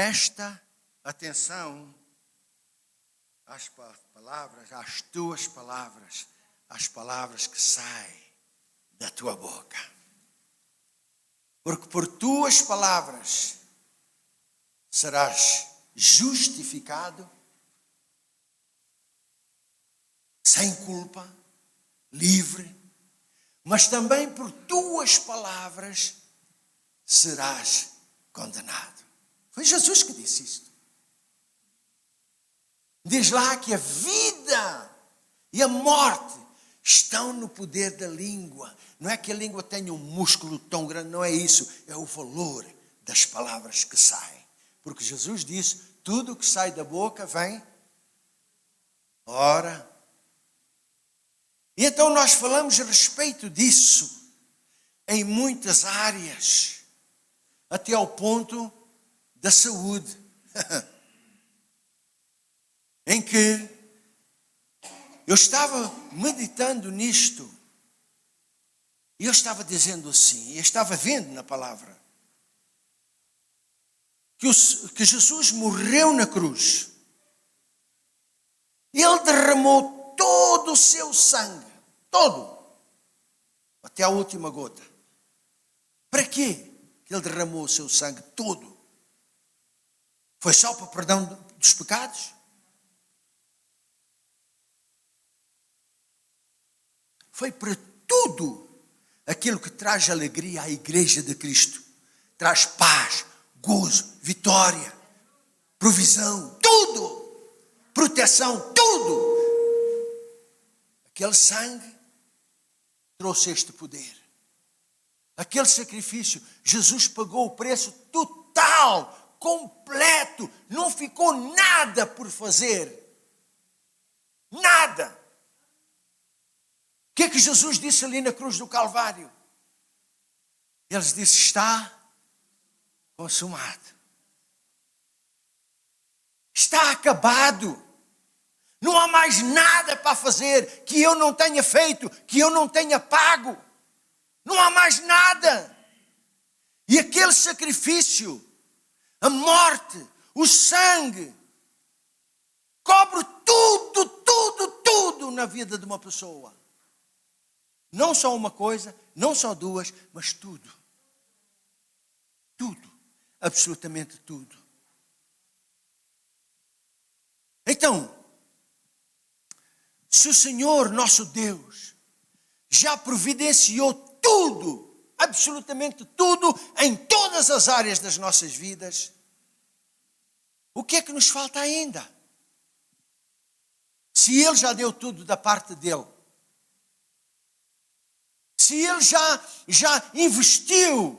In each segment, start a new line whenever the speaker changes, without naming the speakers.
presta atenção às palavras, às tuas palavras, às palavras que saem da tua boca. Porque por tuas palavras serás justificado, sem culpa, livre, mas também por tuas palavras serás condenado. Foi Jesus que disse isto. Diz lá que a vida e a morte estão no poder da língua. Não é que a língua tenha um músculo tão grande, não é isso. É o valor das palavras que saem. Porque Jesus disse, tudo que sai da boca vem. Ora. E então nós falamos a respeito disso em muitas áreas. Até ao ponto da saúde. Em que eu estava meditando nisto. E eu estava dizendo assim, eu estava vendo na palavra, que Jesus morreu na cruz. Ele derramou todo o seu sangue, todo, até a última gota. Para quê que ele derramou o seu sangue todo? Foi só para o perdão dos pecados? Foi para tudo aquilo que traz alegria à igreja de Cristo. Traz paz, gozo, vitória, provisão, tudo. Proteção, tudo. Aquele sangue trouxe este poder. Aquele sacrifício, Jesus pagou o preço total, completo. Não ficou nada por fazer. Nada. O que é que Jesus disse ali na cruz do Calvário? Ele disse, está consumado. Está acabado. Não há mais nada para fazer que eu não tenha feito, que eu não tenha pago. Não há mais nada. E aquele sacrifício, a morte, o sangue, cobre tudo, tudo, tudo na vida de uma pessoa. Não só uma coisa, não só duas, mas tudo. Tudo. Absolutamente tudo. Então, se o Senhor, nosso Deus, já providenciou tudo, absolutamente tudo, em todas as áreas das nossas vidas, o que é que nos falta ainda? Se Ele já deu tudo da parte dEle, se Ele já investiu,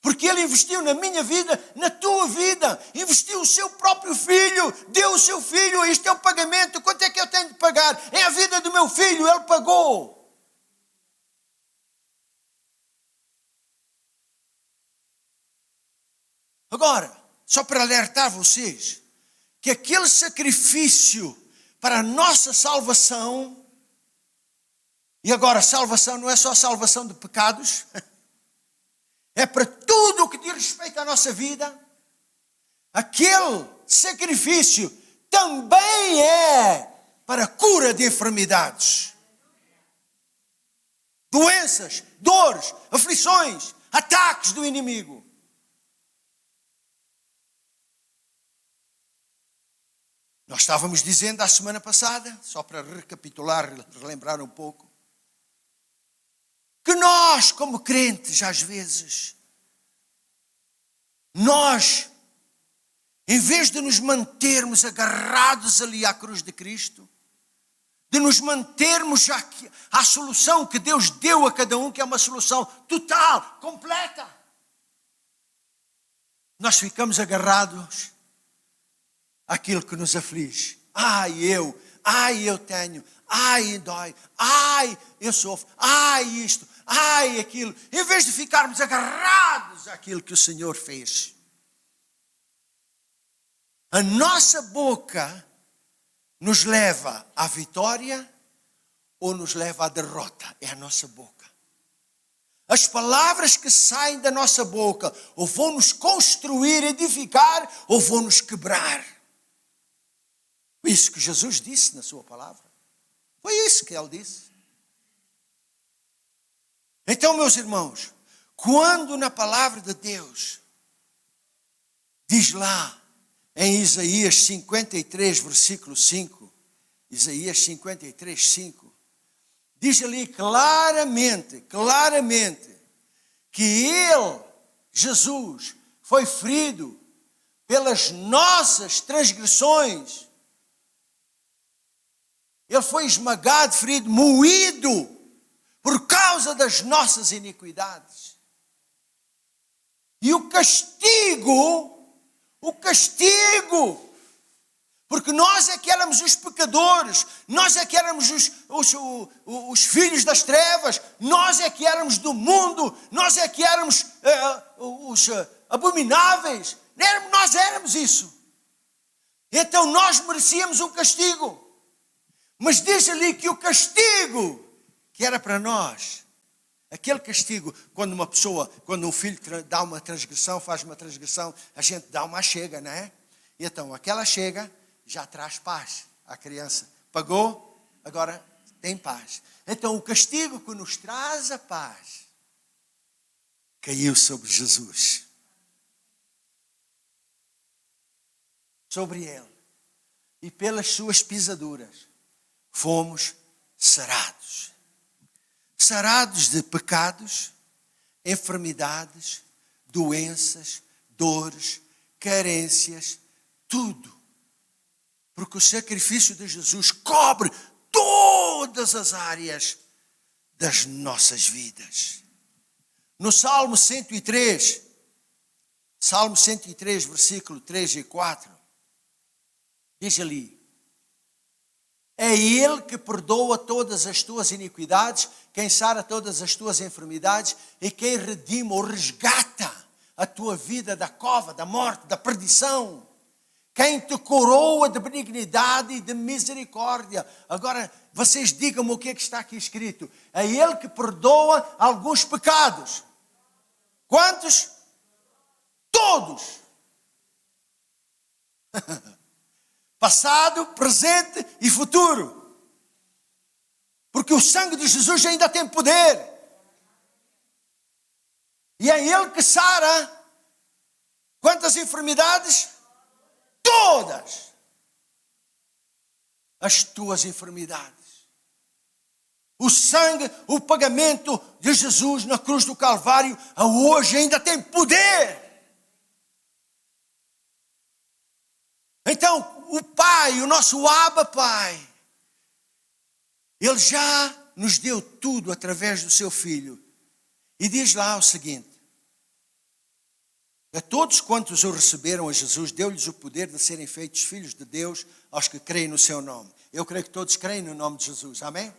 porque Ele investiu na minha vida, na tua vida, investiu o seu próprio filho, deu o seu filho, este é o pagamento, quanto é que eu tenho de pagar? É a vida do meu filho, Ele pagou. Agora, só para alertar vocês, que aquele sacrifício para a nossa salvação, e agora salvação não é só salvação de pecados, é para tudo o que diz respeito à nossa vida. Aquele sacrifício também é para a cura de enfermidades, doenças, dores, aflições, ataques do inimigo. Nós estávamos dizendo a semana passada, só para recapitular, relembrar um pouco, que nós, como crentes, às vezes, nós, em vez de nos mantermos agarrados ali à cruz de Cristo, de nos mantermos à solução que Deus deu a cada um, que é uma solução total, completa, nós ficamos agarrados àquilo que nos aflige. Eu tenho, dói, eu sofro, isto, aquilo. Em vez de ficarmos agarrados àquilo que o Senhor fez. A nossa boca nos leva à vitória ou nos leva à derrota. É a nossa boca. As palavras que saem da nossa boca ou vão nos construir, edificar, ou vão nos quebrar. Foi isso que Jesus disse na sua palavra. Foi isso que ele disse. Então, meus irmãos, quando na palavra de Deus diz lá em Isaías 53, versículo 5, Isaías 53, 5, diz ali claramente, que ele, Jesus, foi ferido pelas nossas transgressões. Ele foi esmagado, ferido, moído por causa das nossas iniquidades. E o castigo, porque nós é que éramos os pecadores, nós é que éramos os filhos das trevas, nós é que éramos do mundo, nós é que éramos os abomináveis, nós éramos isso. Então nós merecíamos um castigo. Mas diz ali que o castigo que era para nós, aquele castigo, quando um filho dá uma transgressão, faz uma transgressão, a gente dá uma chega, não é? E então aquela chega já traz paz à criança. Pagou, agora tem paz. Então o castigo que nos traz a paz caiu sobre Jesus. Sobre ele. E pelas suas pisaduras fomos sarados. Sarados de pecados, enfermidades, doenças, dores, carências, tudo. Porque o sacrifício de Jesus cobre todas as áreas das nossas vidas. No Salmo 103, versículo 3 e 4, diz ali: é Ele que perdoa todas as tuas iniquidades, quem sara todas as tuas enfermidades e quem redime ou resgata a tua vida da cova, da morte, da perdição. Quem te coroa de benignidade e de misericórdia. Agora, vocês digam-me o que é que está aqui escrito. É Ele que perdoa alguns pecados. Quantos? Todos. Passado, presente e futuro. Porque o sangue de Jesus ainda tem poder. E é Ele que sara quantas enfermidades? Todas as tuas enfermidades. O sangue, o pagamento de Jesus na cruz do Calvário, hoje ainda tem poder. Então, o Pai, o nosso Abba Pai, Ele já nos deu tudo através do seu Filho. E diz lá o seguinte: a todos quantos o receberam a Jesus, deu-lhes o poder de serem feitos filhos de Deus aos que creem no seu nome. Eu creio que todos creem no nome de Jesus, amém?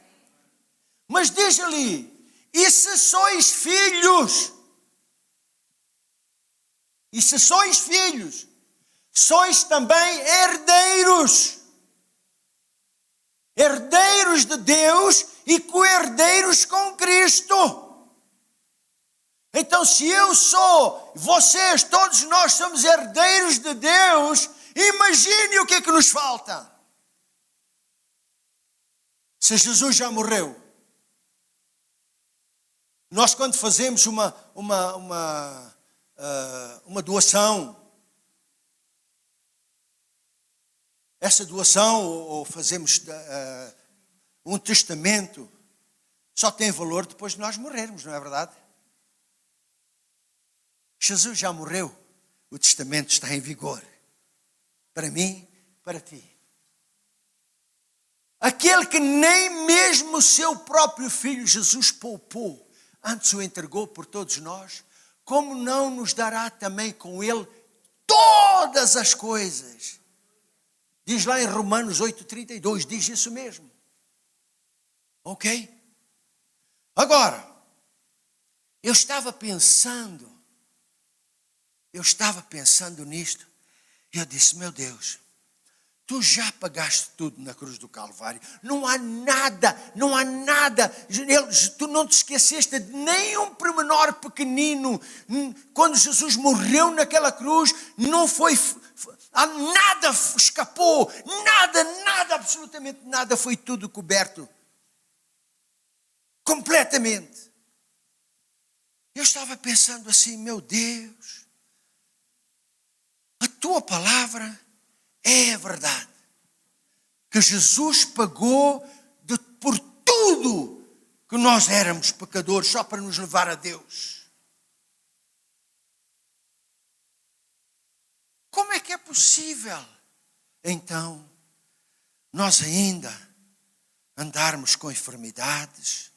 Mas diz ali: e se sois filhos? E se sois filhos, sois também herdeiros. Herdeiros de Deus e co-herdeiros com Cristo. Então, se eu sou, vocês, todos nós somos herdeiros de Deus, imagine o que é que nos falta. Se Jesus já morreu. Nós, quando fazemos uma doação, essa doação, ou fazemos um testamento, só tem valor depois de nós morrermos, não é verdade? Jesus já morreu, o testamento está em vigor. Para mim, para ti. Aquele que nem mesmo o seu próprio Filho Jesus poupou, antes o entregou por todos nós, como não nos dará também com Ele todas as coisas? Diz lá em Romanos 8,32, diz isso mesmo. Ok? Agora, eu estava pensando nisto, e eu disse: meu Deus, Tu já pagaste tudo na cruz do Calvário. Não há nada. Tu não te esqueceste de nenhum pormenor pequenino. Quando Jesus morreu naquela cruz, não foi... Nada escapou. Nada, absolutamente nada. Foi tudo coberto. Completamente. Eu estava pensando assim, meu Deus, a tua palavra é a verdade. Que Jesus pagou por tudo que nós éramos pecadores, só para nos levar a Deus. Como é que é possível, então, nós ainda andarmos com enfermidades,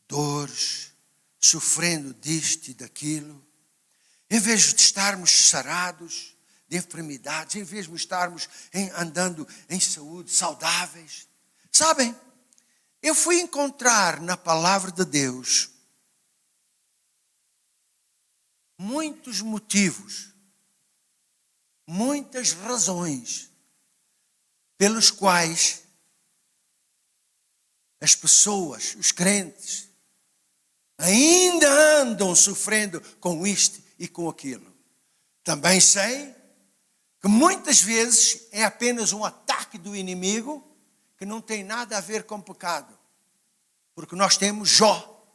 dores, sofrendo disto e daquilo, em vez de estarmos sarados de enfermidades, em vez de estarmos andando em saúde, saudáveis? Sabem, eu fui encontrar na palavra de Deus muitos motivos, muitas razões pelos quais as pessoas, os crentes, ainda andam sofrendo com isto e com aquilo. Também sei que muitas vezes é apenas um ataque do inimigo que não tem nada a ver com pecado. Porque nós temos Jó,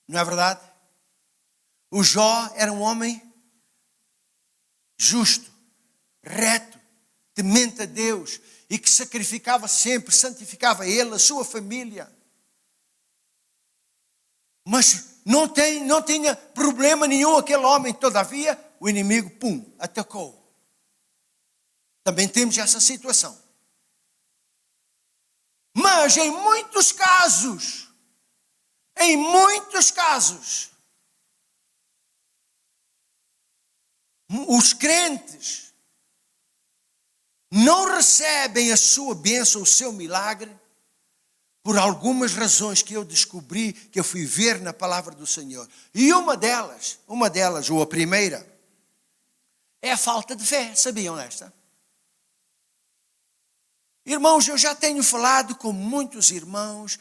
não é verdade? O Jó era um homem justo, reto, temente a Deus e que sacrificava sempre, santificava ele, a sua família. Mas não tinha problema nenhum aquele homem. Todavia, o inimigo, atacou. Também temos essa situação. Mas em muitos casos, os crentes não recebem a sua bênção, o seu milagre, por algumas razões que eu descobri, que eu fui ver na palavra do Senhor. E uma delas, ou a primeira, é a falta de fé. Sabiam esta? Irmãos, eu já tenho falado com muitos irmãos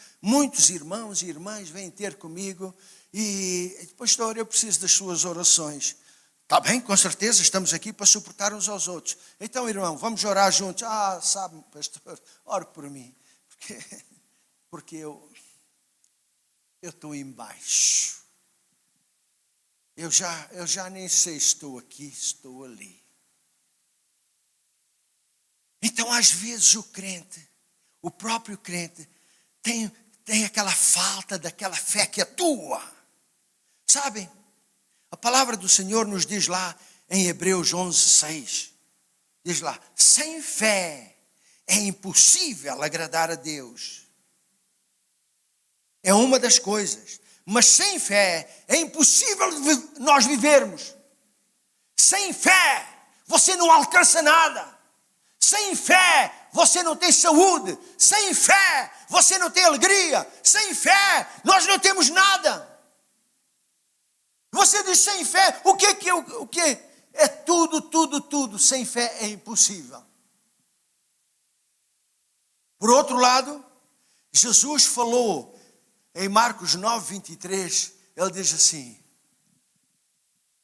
e irmãs vêm ter comigo e, pastor, eu preciso das suas orações. Está bem, com certeza, estamos aqui para suportar uns aos outros. Então, irmão, vamos orar juntos. Sabe, pastor, ore por mim, porque eu estou em baixo. Eu já nem sei se estou aqui, estou ali. Então, às vezes, o próprio crente, tem aquela falta daquela fé que atua. Sabem, a palavra do Senhor nos diz lá em Hebreus 11:6, diz lá, sem fé é impossível agradar a Deus. É uma das coisas. Mas sem fé é impossível nós vivermos. Sem fé você não alcança nada. Sem fé, você não tem saúde. Sem fé, você não tem alegria. Sem fé, nós não temos nada. Você diz sem fé, o que? É tudo. Sem fé é impossível. Por outro lado, Jesus falou em Marcos 9:23, ele diz assim,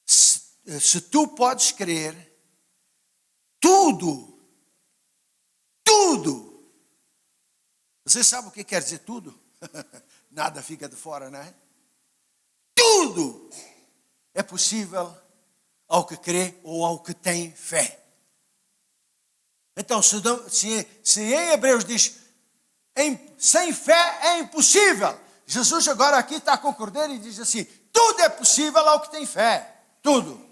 se tu podes crer, tudo. Você sabe o que quer dizer tudo? Nada fica de fora, não é? Tudo é possível ao que crê ou ao que tem fé. Então, se em Hebreus diz, sem fé é impossível, Jesus agora aqui está a concordar e diz assim, tudo é possível ao que tem fé. Tudo.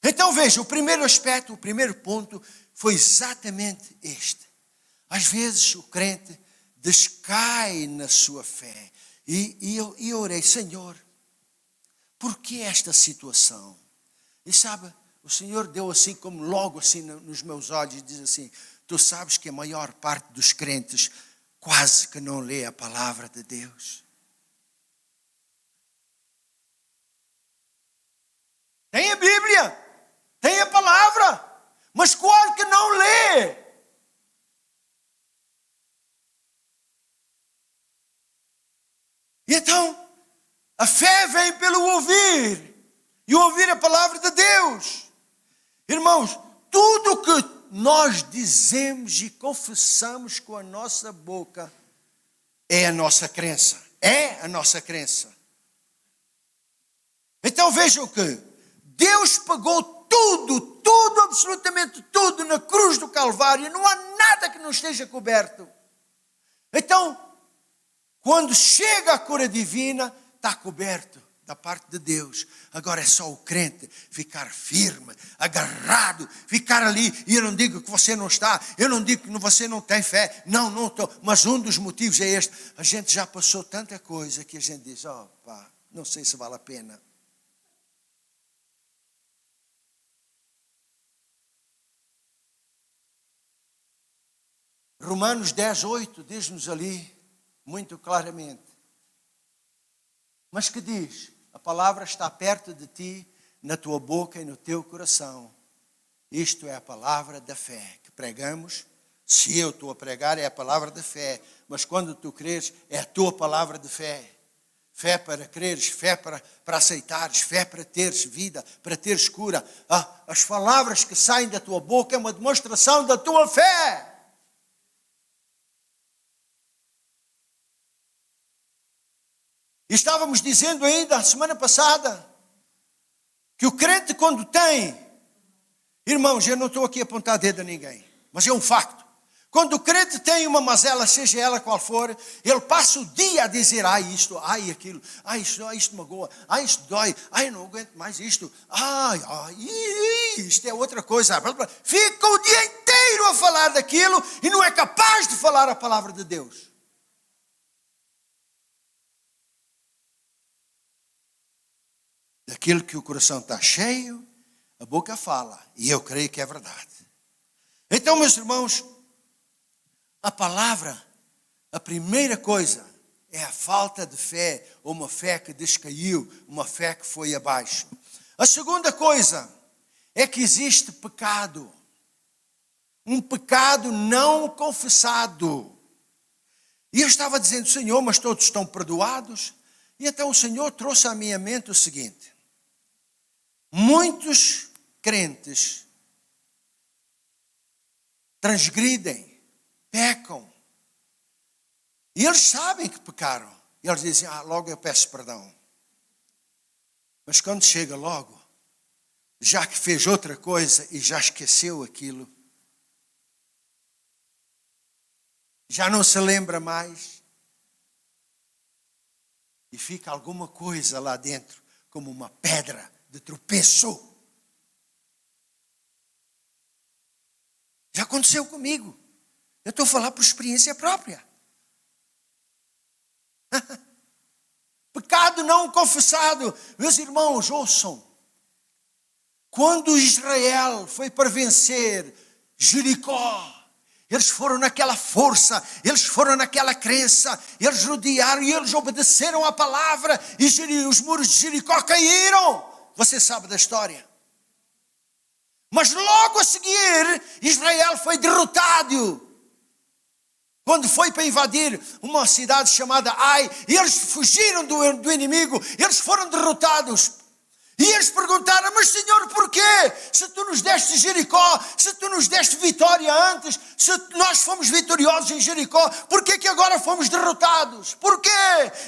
Então veja, o primeiro aspecto, o primeiro ponto foi exatamente este. Às vezes o crente descai na sua fé. E eu orei, Senhor, por que esta situação? E sabe, o Senhor deu assim como logo assim nos meus olhos e diz assim, tu sabes que a maior parte dos crentes quase que não lê a palavra de Deus. Tem a Bíblia, tem a palavra, Mas qual que não lê? E então, a fé vem pelo ouvir. E ouvir a palavra de Deus. Irmãos, tudo que nós dizemos e confessamos com a nossa boca é a nossa crença. É a nossa crença. Então vejam que Deus pagou tudo, absolutamente tudo na cruz do Calvário. Não há nada que não esteja coberto. Então, quando chega a cura divina, está coberto da parte de Deus. Agora é só o crente ficar firme, agarrado, ficar ali. E eu não digo que você não está, eu não digo que você não tem fé. Não estou. Mas um dos motivos é este. A gente já passou tanta coisa que a gente diz, não sei se vale a pena. Romanos 10:8 diz-nos ali, muito claramente. Mas que diz? A palavra está perto de ti, na tua boca e no teu coração. Isto é a palavra da fé que pregamos. Se eu estou a pregar, é a palavra da fé. Mas quando tu creres, é a tua palavra de fé. Fé para creres, fé para aceitares, fé para teres vida, para teres cura. As palavras que saem da tua boca é uma demonstração da tua fé. E estávamos dizendo ainda a semana passada que o crente quando tem, irmãos, eu não estou aqui a apontar dedo a ninguém, mas é um facto. Quando o crente tem uma mazela, seja ela qual for, ele passa o dia a dizer, isto, aquilo, isto magoa, isto dói, eu não aguento mais isto, isto é outra coisa. Fica o dia inteiro a falar daquilo e não é capaz de falar a palavra de Deus. Daquilo que o coração está cheio, a boca fala. E eu creio que é verdade. Então, meus irmãos, a palavra, a primeira coisa é a falta de fé, ou uma fé que descaiu, uma fé que foi abaixo. A segunda coisa é que existe pecado. Um pecado não confessado. E eu estava dizendo, Senhor, mas todos estão perdoados? E então o Senhor trouxe à minha mente o seguinte. Muitos crentes transgridem, pecam. E eles sabem que pecaram. E eles dizem, logo eu peço perdão. Mas quando chega logo, já que fez outra coisa e já esqueceu aquilo, já não se lembra mais, e fica alguma coisa lá dentro, como uma pedra de tropeço. Já aconteceu comigo. Eu estou a falar por experiência própria. Pecado não confessado. Meus irmãos, ouçam. Quando Israel foi para vencer Jericó, eles foram naquela força, eles foram naquela crença, eles rodearam e eles obedeceram à palavra e os muros de Jericó caíram. Você sabe da história. Mas logo a seguir, Israel foi derrotado. Quando foi para invadir uma cidade chamada Ai, e eles fugiram do inimigo, eles foram derrotados. E eles perguntaram, mas Senhor, porquê? Se tu nos deste Jericó, se tu nos deste vitória antes, se nós fomos vitoriosos em Jericó, porquê que agora fomos derrotados? Porquê?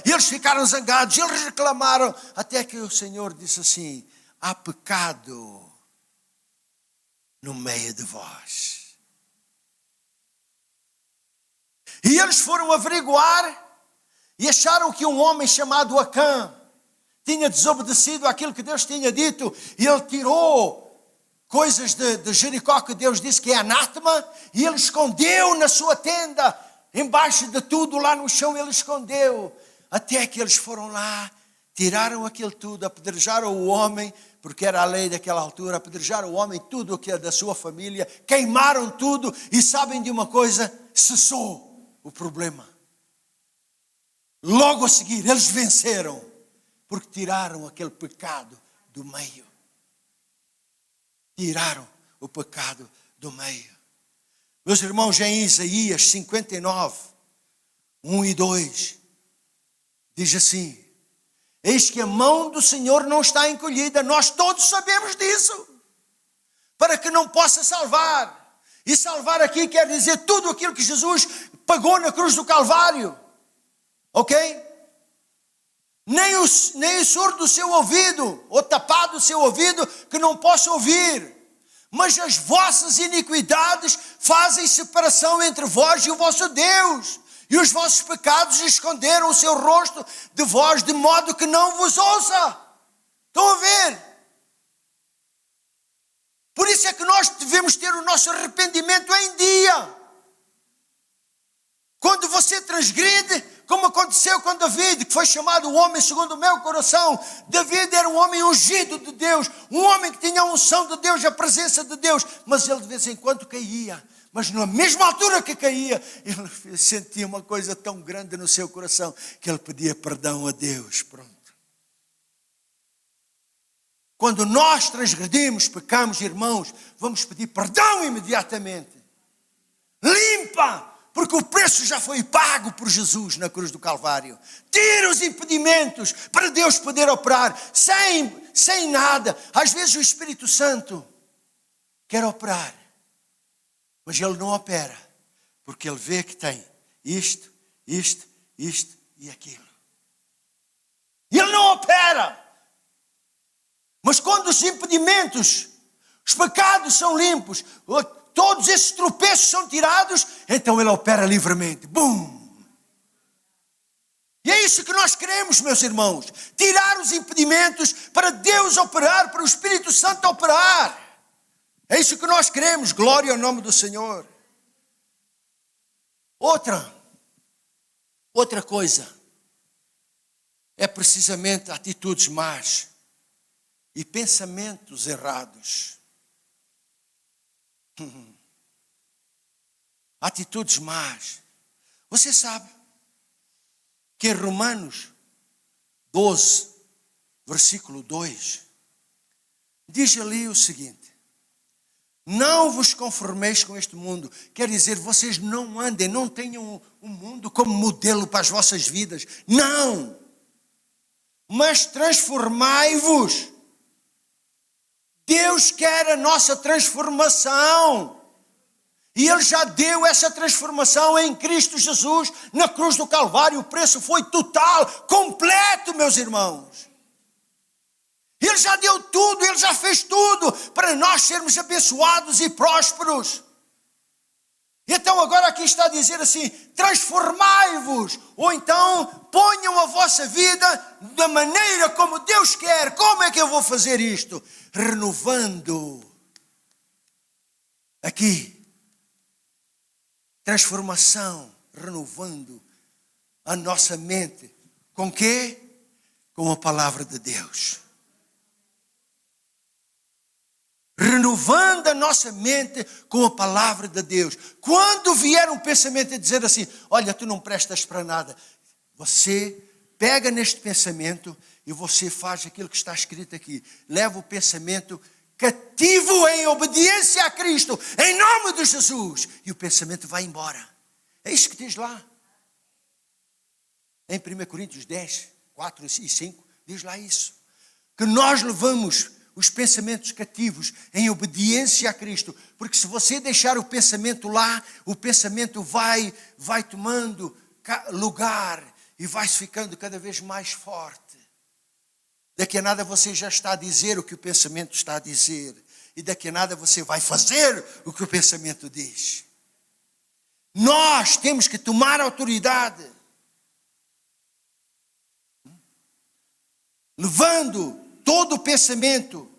E eles ficaram zangados, eles reclamaram, até que o Senhor disse assim, há pecado no meio de vós. E eles foram averiguar e acharam que um homem chamado Acã tinha desobedecido àquilo que Deus tinha dito, e ele tirou coisas de Jericó que Deus disse que é anátema, e ele escondeu na sua tenda, embaixo de tudo lá no chão ele escondeu, até que eles foram lá, tiraram aquilo tudo, apedrejaram o homem, porque era a lei daquela altura, apedrejaram o homem, tudo o que é da sua família, queimaram tudo, e sabem de uma coisa? Cessou o problema. Logo a seguir, eles venceram. Porque tiraram aquele pecado do meio. Tiraram o pecado do meio. Meus irmãos, em Isaías 59, 1 e 2, diz assim: eis que a mão do Senhor não está encolhida, nós todos sabemos disso, para que não possa salvar. E salvar aqui quer dizer tudo aquilo que Jesus pagou na cruz do Calvário. Ok? Nem o surdo do seu ouvido, ou tapado o seu ouvido, que não possa ouvir. Mas as vossas iniquidades fazem separação entre vós e o vosso Deus. E os vossos pecados esconderam o seu rosto de vós, de modo que não vos ouça. Estão a ver? Por isso é que nós devemos ter o nosso arrependimento em dia. Quando você transgride, como aconteceu com David, que foi chamado o homem segundo o meu coração. David era um homem ungido de Deus, um homem que tinha a unção de Deus, a presença de Deus, mas ele de vez em quando caía. Mas na mesma altura que caía, ele sentia uma coisa tão grande no seu coração, que ele pedia perdão a Deus. Pronto. Quando nós transgredimos, pecamos, irmãos, vamos pedir perdão imediatamente. Limpa! Porque o preço já foi pago por Jesus na cruz do Calvário. Tira os impedimentos para Deus poder operar sem nada. Às vezes o Espírito Santo quer operar, mas Ele não opera, porque Ele vê que tem isto e aquilo. E Ele não opera. Mas quando os impedimentos, os pecados são limpos, todos esses tropeços são tirados, então Ele opera livremente. Bum! E é isso que nós queremos, meus irmãos. Tirar os impedimentos para Deus operar, para o Espírito Santo operar. É isso que nós queremos. Glória ao nome do Senhor. Outra coisa é precisamente atitudes más e pensamentos errados. Atitudes más. Você sabe que em Romanos 12, versículo 2, diz ali o seguinte: não vos conformeis com este mundo. Quer dizer, vocês não andem, não tenham o mundo como modelo para as vossas vidas. Não! Mas transformai-vos. Deus quer a nossa transformação. E Ele já deu essa transformação em Cristo Jesus, na cruz do Calvário. O preço foi total, completo, meus irmãos. Ele já deu tudo, Ele já fez tudo para nós sermos abençoados e prósperos. Então agora aqui está a dizer assim: transformai-vos, ou então ponham a vossa vida da maneira como Deus quer. Como é que eu vou fazer isto? Renovando. Aqui. Transformação, renovando a nossa mente. Com quê? Com a palavra de Deus. Renovando a nossa mente com a palavra de Deus. Quando vier um pensamento a dizer assim: olha, tu não prestas para nada, você pega neste pensamento e você faz aquilo que está escrito aqui. Leva o pensamento cativo em obediência a Cristo, em nome de Jesus, e o pensamento vai embora. É isso que diz lá em 1 Coríntios 10, 4 e 5, diz lá isso, que nós levamos os pensamentos cativos em obediência a Cristo, porque se você deixar o pensamento lá, o pensamento vai tomando lugar e vai ficando cada vez mais forte. Daqui a nada você já está a dizer o que o pensamento está a dizer. E daqui a nada você vai fazer o que o pensamento diz. Nós temos que tomar autoridade. Levando todo o pensamento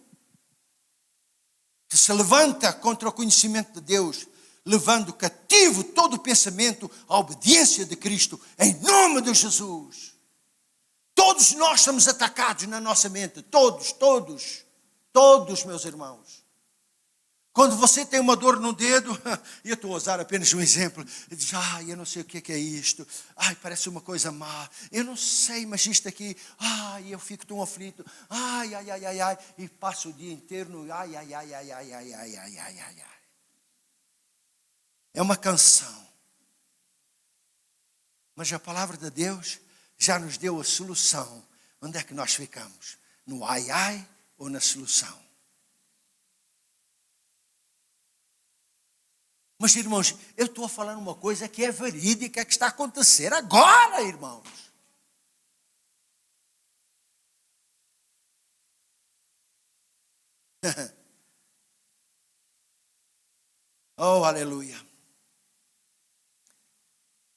que se levanta contra o conhecimento de Deus. Levando cativo todo o pensamento à obediência de Cristo. Em nome de Jesus. Todos nós somos atacados na nossa mente. Todos, meus irmãos. Quando você tem uma dor no dedo, e eu estou a usar apenas um exemplo, diz: eu não sei o que é isto, parece uma coisa má, eu não sei, mas isto aqui, eu fico tão aflito, e passo o dia inteiro no ai. é uma canção. Mas a palavra de Deus já nos deu a solução. Onde é que nós ficamos? No ai ai ou na solução? Mas, irmãos, eu estou a falar uma coisa que é verídica, que está a acontecer agora, irmãos. Oh, aleluia.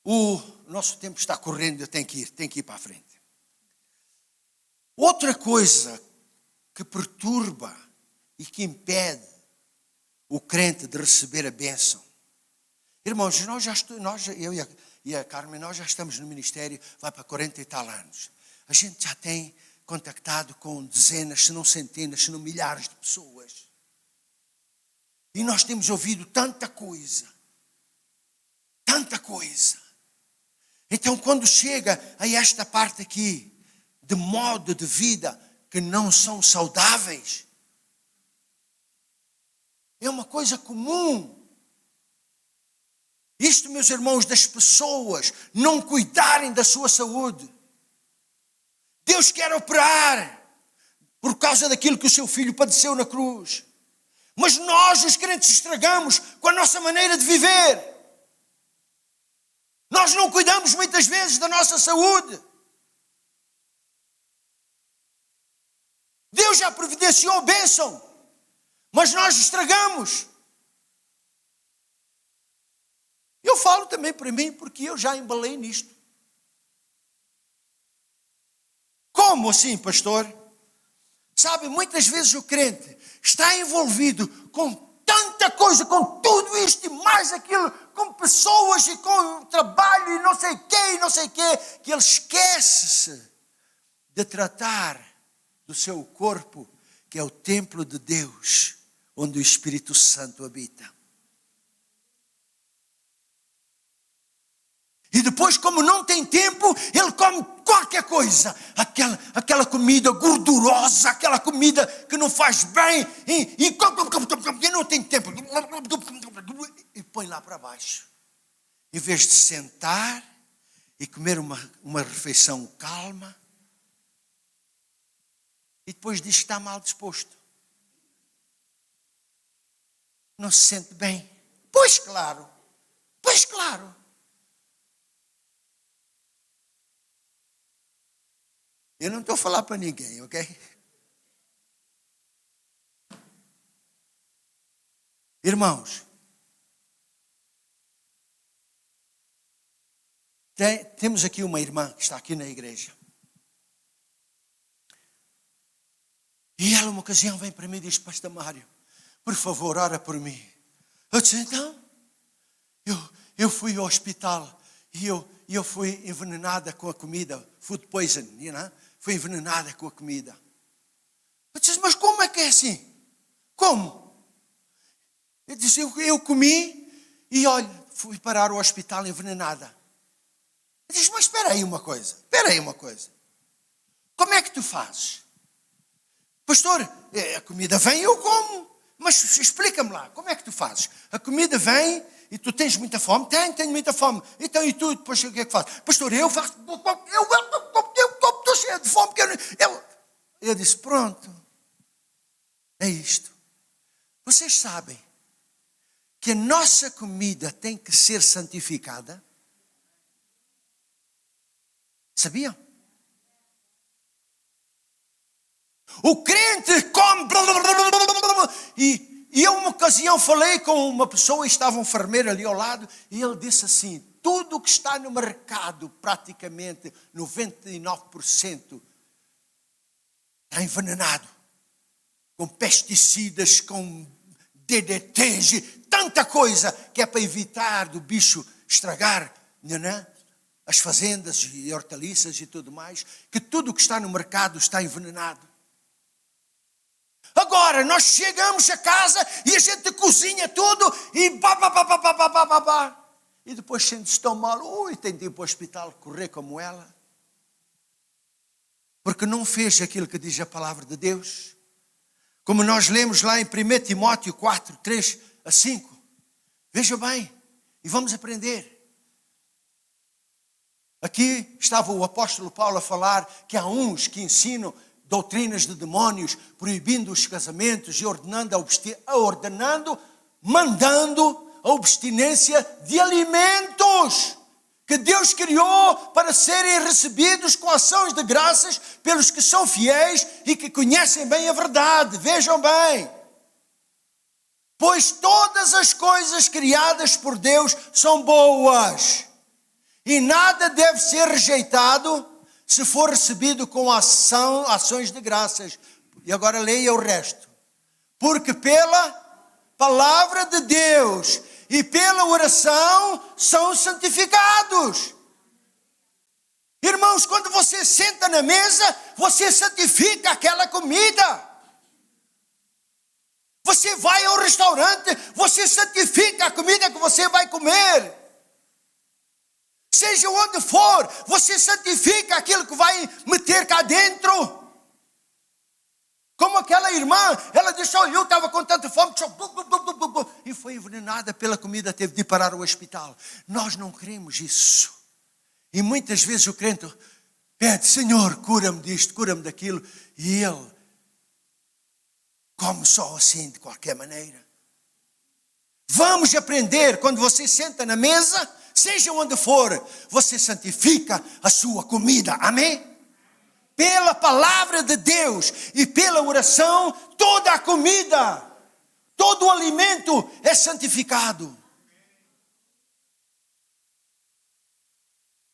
O nosso tempo está correndo, eu tenho que ir para a frente. Outra coisa que perturba e que impede o crente de receber a bênção. Irmãos, eu e a Carmen, nós já estamos no ministério, vai para 40 e tal anos. A gente já tem contactado com dezenas, se não centenas, se não milhares de pessoas. E nós temos ouvido tanta coisa. Tanta coisa. Então, quando chega a esta parte aqui, de modo de vida que não são saudáveis, é uma coisa comum. Isto, meus irmãos, das pessoas não cuidarem da sua saúde. Deus quer operar por causa daquilo que o seu filho padeceu na cruz. Mas nós, os crentes, estragamos com a nossa maneira de viver. Nós não cuidamos muitas vezes da nossa saúde. Deus já providenciou a bênção, mas nós estragamos. Eu falo também para mim, porque eu já embalei nisto. Como assim, pastor? Sabe, muitas vezes o crente está envolvido com tanta coisa, com tudo isto e mais aquilo, com pessoas e com trabalho e não sei o quê, que ele esquece-se de tratar do seu corpo, que é o templo de Deus, onde o Espírito Santo habita. E depois, como não tem tempo, ele come qualquer coisa. Aquela comida gordurosa, aquela comida que não faz bem. E não tem tempo. E põe lá para baixo. Em vez de sentar e comer uma refeição calma. E depois diz que está mal disposto. Não se sente bem. Pois claro. Pois claro. Eu não estou a falar para ninguém, ok? Irmãos, temos aqui uma irmã que está aqui na igreja. E ela, uma ocasião, vem para mim e diz: Pastor Mário, por favor, ora por mim. Eu disse: então, eu fui ao hospital e eu fui envenenada com a comida, food poison, you know? Fui envenenada com a comida. Eu disse: mas como é que é assim? Como? Eu disse: eu comi e olha, fui parar ao hospital envenenada. Eu disse: mas espera aí uma coisa. Como é que tu fazes? Pastor, a comida vem e eu como. Mas explica-me lá, como é que tu fazes? A comida vem e tu tens muita fome? Tenho muita fome. Então e tu depois o que é que fazes? Pastor, eu faço... Eu estou cheio de fome. Eu disse: pronto. É isto. Vocês sabem que a nossa comida tem que ser santificada? Sabiam? O crente come... E eu uma ocasião falei com uma pessoa, e estava um enfermeiro ali ao lado, e ele disse assim: tudo o que está no mercado, praticamente 99%, está envenenado. Com pesticidas, com DDTs, e tanta coisa que é para evitar do bicho estragar, né? As fazendas e hortaliças e tudo mais, que tudo o que está no mercado está envenenado. Agora, nós chegamos a casa e a gente cozinha tudo e e depois sente-se tão mal, tem de ir para o hospital correr como ela. Porque não fez aquilo que diz a palavra de Deus. Como nós lemos lá em 1 Timóteo 4, 3 a 5. Veja bem, E vamos aprender. Aqui estava o apóstolo Paulo a falar que há uns que ensinam doutrinas de demônios, proibindo os casamentos e mandando a abstinência de alimentos que Deus criou para serem recebidos com ações de graças pelos que são fiéis e que conhecem bem a verdade. Vejam bem. Pois todas as coisas criadas por Deus são boas, e nada deve ser rejeitado se for recebido com ações de graças. E agora leia o resto. Porque pela palavra de Deus e pela oração são santificados. Irmãos, quando você senta na mesa, você santifica aquela comida. Você vai ao restaurante, você santifica a comida que você vai comer. Seja onde for, você santifica aquilo que vai meter cá dentro. Como aquela irmã, ela disse, olha, eu estava com tanta fome, e foi envenenada pela comida, teve de ir parar ao hospital. Nós não queremos isso. E muitas vezes o crente pede, Senhor, cura-me disto, cura-me daquilo, e ele come só assim, de qualquer maneira. Vamos aprender, quando você senta na mesa, seja onde for, você santifica a sua comida, amém? Pela palavra de Deus e pela oração, toda a comida, todo o alimento é santificado.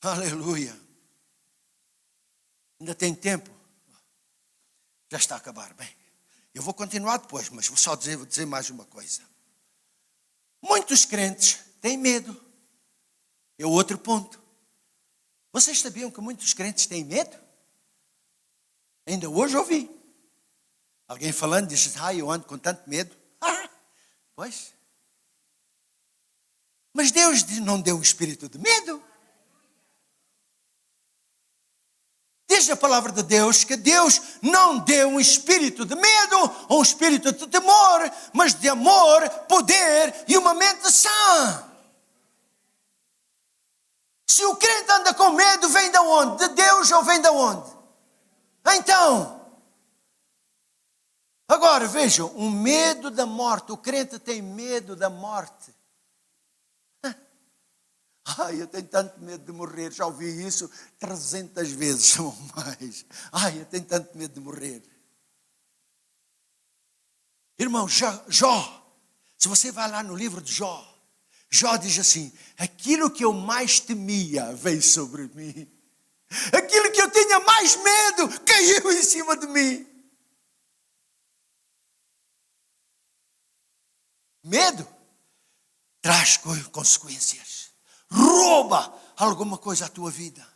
Aleluia. Ainda tem tempo? Já está a acabar, bem. Eu vou continuar depois, mas vou só dizer mais uma coisa. Muitos crentes têm medo. É o outro ponto. Vocês sabiam que muitos crentes têm medo? Ainda hoje ouvi. Alguém falando, diz, eu ando com tanto medo. Pois. Mas Deus não deu um espírito de medo. Diz a palavra de Deus que Deus não deu um espírito de medo ou um espírito de temor, mas de amor, poder e uma mente sã. Se o crente anda com medo, vem de onde? De Deus ou vem de onde? Então, agora vejam, um medo da morte. O crente tem medo da morte. Eu tenho tanto medo de morrer. Já ouvi isso 300 vezes ou mais. Eu tenho tanto medo de morrer. Irmão, Jó, se você vai lá no livro de Jó, Jó diz assim, aquilo que eu mais temia veio sobre mim. Aquilo que eu tinha mais medo caiu em cima de mim. Medo traz consequências. Rouba alguma coisa à tua vida.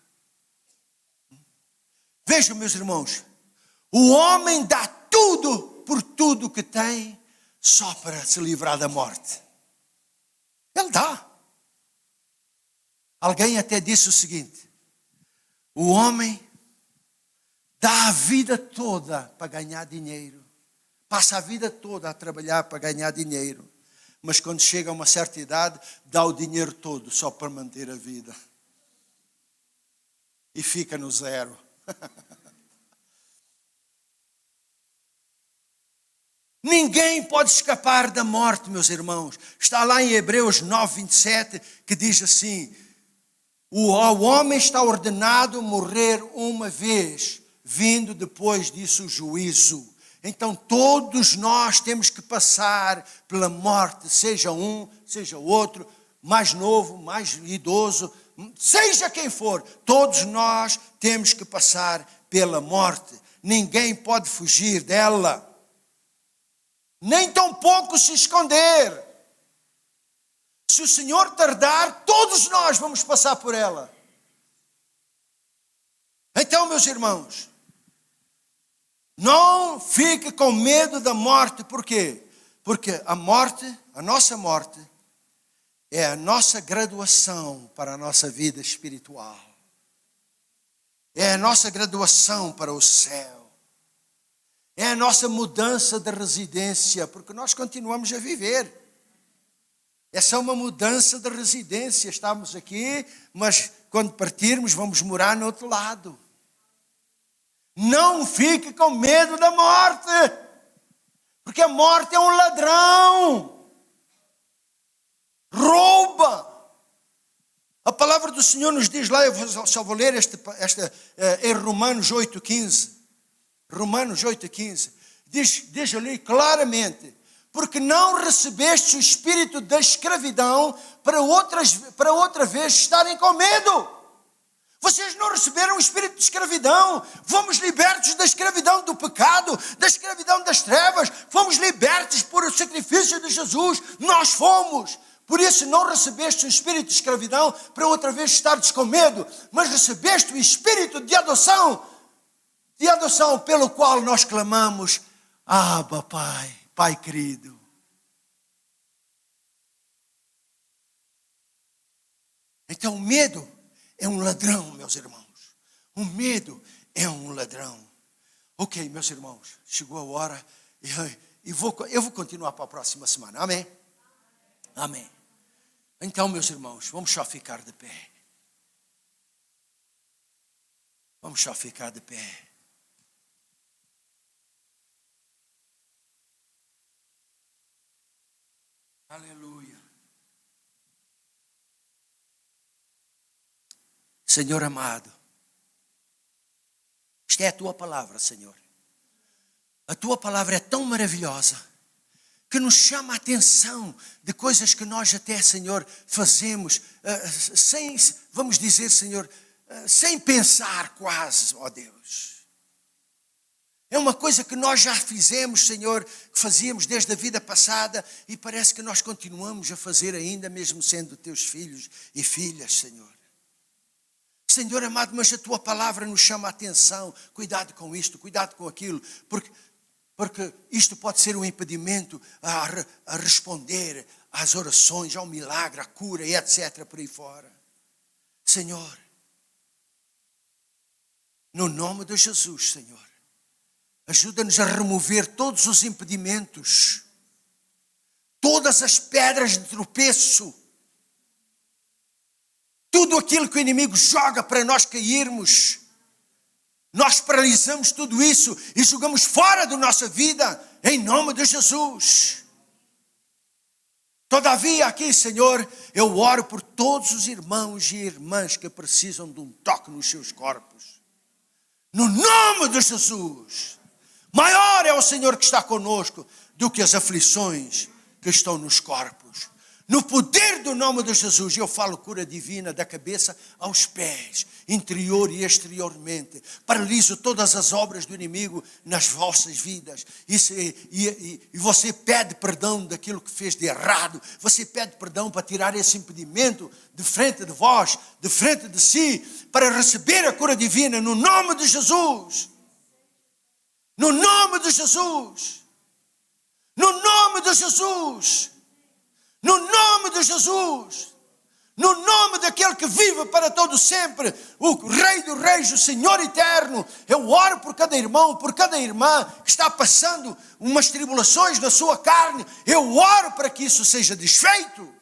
Vejam, meus irmãos, o homem dá tudo por tudo que tem só para se livrar da morte. Ele dá. Alguém até disse o seguinte, o homem dá a vida toda para ganhar dinheiro. Passa a vida toda a trabalhar para ganhar dinheiro. Mas quando chega a uma certa idade, dá o dinheiro todo só para manter a vida. E fica no zero. Ninguém pode escapar da morte, meus irmãos. Está lá em Hebreus 9:27, que diz assim, ao homem está ordenado morrer uma vez, vindo depois disso o juízo. Então todos nós temos que passar pela morte, seja um, seja outro, mais novo, mais idoso, seja quem for, todos nós temos que passar pela morte. Ninguém pode fugir dela, nem tampouco se esconder. Se o Senhor tardar, todos nós vamos passar por ela. Então, meus irmãos, não fique com medo da morte. Por quê? Porque a morte, a nossa morte, é a nossa graduação para a nossa vida espiritual. É a nossa graduação para o céu. É a nossa mudança de residência, porque nós continuamos a viver. É só uma mudança de residência. Estamos aqui, mas quando partirmos vamos morar no outro lado. Não fique com medo da morte, porque a morte é um ladrão. Rouba. A palavra do Senhor nos diz lá, eu só vou ler em Romanos 8,15. Romanos 8,15. Diz ali claramente: porque não recebeste o espírito da escravidão para outra vez estarem com medo. Vocês não receberam o espírito de escravidão. Fomos libertos da escravidão do pecado, da escravidão das trevas. Fomos libertos por o sacrifício de Jesus. Nós fomos. Por isso não recebeste o espírito de escravidão para outra vez estares com medo, mas recebeste o espírito de adoção pelo qual nós clamamos: Abba, Pai, Pai querido. Então o medo é um ladrão, meus irmãos. O medo é um ladrão. Ok, meus irmãos, chegou a hora e eu vou continuar para a próxima semana. Amém? Amém. Então, meus irmãos, vamos só ficar de pé. Vamos só ficar de pé. Aleluia. Senhor amado, isto é a Tua palavra, Senhor. A Tua palavra é tão maravilhosa que nos chama a atenção de coisas que nós até, Senhor, fazemos sem, vamos dizer, Senhor, sem pensar quase, ó Deus. É uma coisa que nós já fizemos, Senhor, que fazíamos desde a vida passada e parece que nós continuamos a fazer ainda, mesmo sendo Teus filhos e filhas, Senhor. Senhor amado, mas a Tua palavra nos chama a atenção. Cuidado com isto, cuidado com aquilo, porque isto pode ser um impedimento a responder às orações, ao milagre, à cura e etc. por aí fora. Senhor, no nome de Jesus, Senhor, ajuda-nos a remover todos os impedimentos, todas as pedras de tropeço, tudo aquilo que o inimigo joga para nós cairmos. Nós paralisamos tudo isso e jogamos fora da nossa vida, em nome de Jesus. Todavia aqui, Senhor, eu oro por todos os irmãos e irmãs que precisam de um toque nos seus corpos. No nome de Jesus. Maior é o Senhor que está conosco do que as aflições que estão nos corpos. No poder do nome de Jesus, eu falo cura divina da cabeça aos pés, interior e exteriormente. Paraliso todas as obras do inimigo nas vossas vidas. E você pede perdão daquilo que fez de errado. Você pede perdão para tirar esse impedimento de frente de vós, de frente de si, para receber a cura divina no nome de Jesus. No nome de Jesus. No nome de Jesus. No nome de Jesus, no nome daquele que vive para todo sempre, o Rei dos Reis, o Senhor eterno, eu oro por cada irmão, por cada irmã que está passando umas tribulações na sua carne, eu oro para que isso seja desfeito,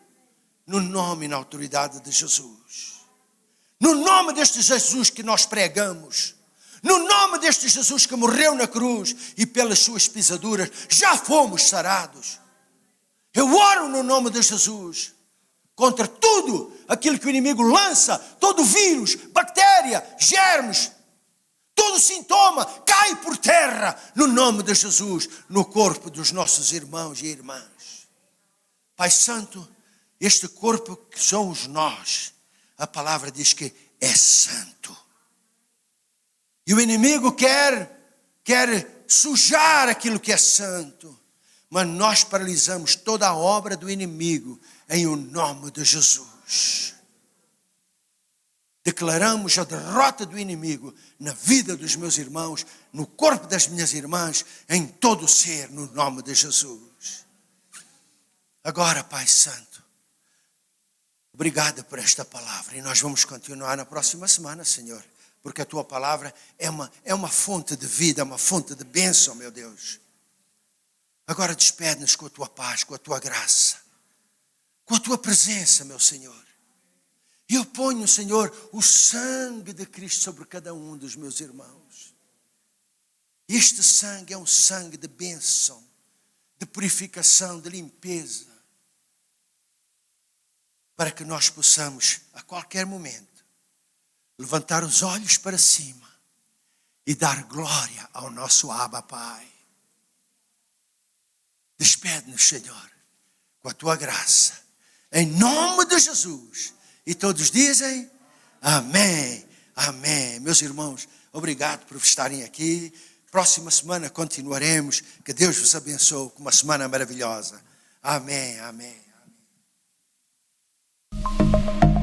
no nome e na autoridade de Jesus. No nome deste Jesus que nós pregamos, no nome deste Jesus que morreu na cruz e pelas suas pisaduras já fomos sarados. Eu oro no nome de Jesus contra tudo aquilo que o inimigo lança, todo vírus, bactéria, germes, todo sintoma cai por terra no nome de Jesus, no corpo dos nossos irmãos e irmãs. Pai Santo, este corpo que somos nós, a palavra diz que é santo. E o inimigo quer sujar aquilo que é santo. Mas nós paralisamos toda a obra do inimigo em o nome de Jesus. Declaramos a derrota do inimigo na vida dos meus irmãos, no corpo das minhas irmãs, em todo o ser, no nome de Jesus. Agora, Pai Santo, obrigado por esta palavra. E nós vamos continuar na próxima semana, Senhor, porque a Tua palavra é uma fonte de vida, é uma fonte de bênção, meu Deus. Agora despede-nos com a Tua paz, com a Tua graça. com a tua presença, meu Senhor. Eu ponho, Senhor, o sangue de Cristo sobre cada um dos meus irmãos. Este sangue é um sangue de bênção, de purificação, de limpeza, para que nós possamos, a qualquer momento, levantar os olhos para cima e dar glória ao nosso Abba Pai. Despede-nos, Senhor, com a tua graça, em nome de Jesus. E todos dizem amém, amém. Meus irmãos, obrigado por estarem aqui. Próxima semana continuaremos. Que Deus vos abençoe com uma semana maravilhosa. Amém, amém, amém.